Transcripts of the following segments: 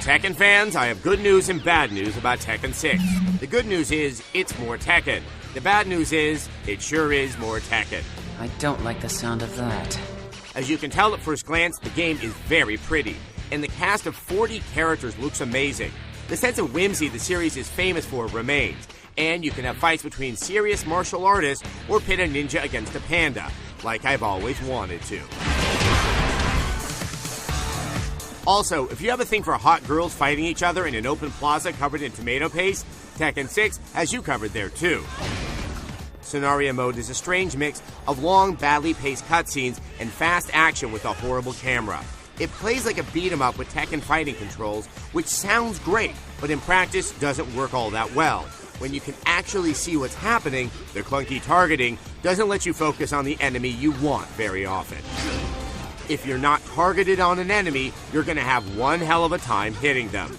Tekken fans, I have good news and bad news about Tekken 6. The good news is, it's more Tekken. The bad news is, it sure is more Tekken. I don't like the sound of that. As you can tell at first glance, the game is very pretty, and the cast of 40 characters looks amazing. The sense of whimsy the series is famous for remains, and you can have fights between serious martial artists or pit a ninja against a panda, like I've always wanted to. Also, if you have a thing for hot girls fighting each other in an open plaza covered in tomato paste, Tekken 6 has you covered there too. Scenario mode is a strange mix of long, badly paced cutscenes and fast action with a horrible camera. It plays like a beat-em-up with Tekken fighting controls, which sounds great, but in practice doesn't work all that well. When you can actually see what's happening, the clunky targeting doesn't let you focus on the enemy you want very often. If you're not targeted on an enemy, you're going to have one hell of a time hitting them.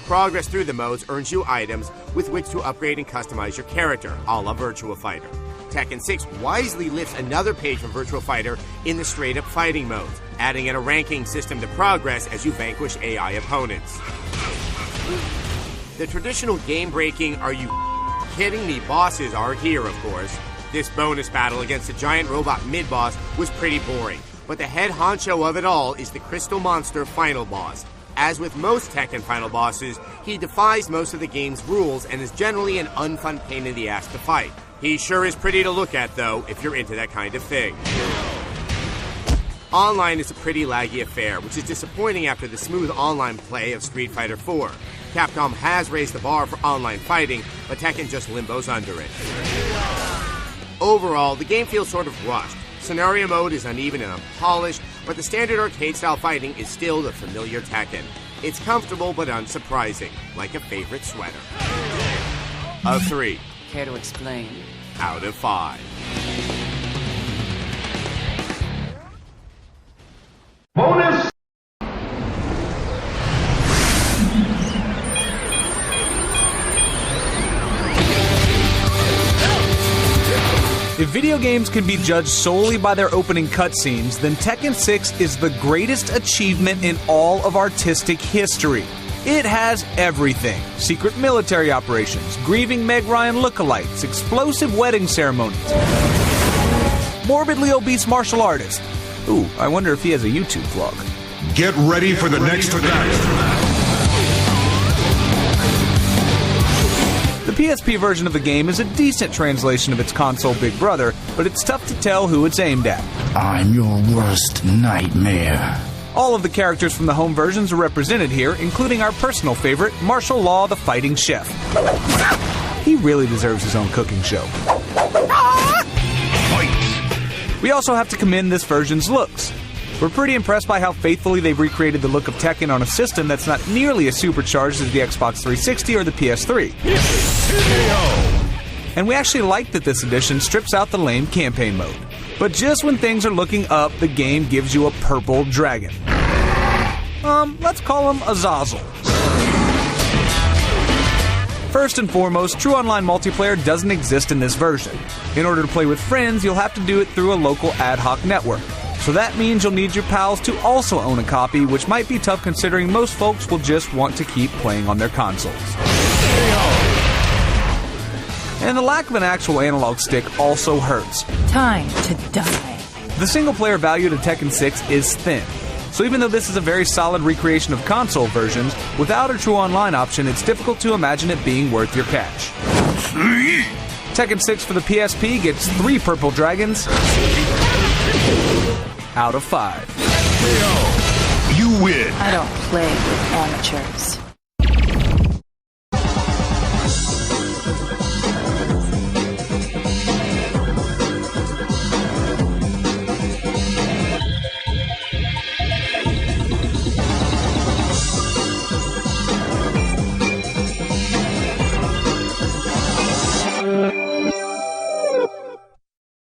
Progress through the modes earns you items with which to upgrade and customize your character, a la Virtua Fighter. Tekken 6 wisely lifts another page from Virtua Fighter in the straight-up fighting modes, adding in a ranking system to progress as you vanquish AI opponents. The traditional game-breaking, are you kidding me bosses are here, of course. This bonus battle against a giant robot mid-boss was pretty boring, but the head honcho of it all is the Crystal Monster final boss. As with most Tekken final bosses, he defies most of the game's rules and is generally an unfun pain in the ass to fight. He sure is pretty to look at, though, if you're into that kind of thing. Online is a pretty laggy affair, which is disappointing after the smooth online play of Street Fighter IV. Capcom has raised the bar for online fighting, but Tekken just limbos under it. Overall, the game feels sort of rushed. Scenario mode is uneven and unpolished, but the standard arcade-style fighting is still the familiar Tekken. It's comfortable but unsurprising, like a favorite sweater. A 3. Care to explain? Out of 5. Bonus! If video games can be judged solely by their opening cutscenes, then Tekken 6 is the greatest achievement in all of artistic history. It has everything: secret military operations, grieving Meg Ryan lookalikes, explosive wedding ceremonies, morbidly obese martial artists. Ooh, I wonder if he has a YouTube vlog. Get ready for the next attack. The PSP version of the game is a decent translation of its console big brother, but it's tough to tell who it's aimed at. I'm your worst nightmare. All of the characters from the home versions are represented here, including our personal favorite, Martial Law the Fighting Chef. He really deserves his own cooking show. We also have to commend this version's looks. We're pretty impressed by how faithfully they've recreated the look of Tekken on a system that's not nearly as supercharged as the Xbox 360 or the PS3. And we actually like that this edition strips out the lame campaign mode. But just when things are looking up, the game gives you a purple dragon. Let's call him Azazel. First and foremost, true online multiplayer doesn't exist in this version. In order to play with friends, you'll have to do it through a local ad hoc network. So that means you'll need your pals to also own a copy, which might be tough considering most folks will just want to keep playing on their consoles. And the lack of an actual analog stick also hurts. Time to die. The single-player value to Tekken 6 is thin. So even though this is a very solid recreation of console versions, without a true online option, it's difficult to imagine it being worth your cash. Tekken 6 for the PSP gets 3 purple dragons out of 5. You win. I don't play with amateurs.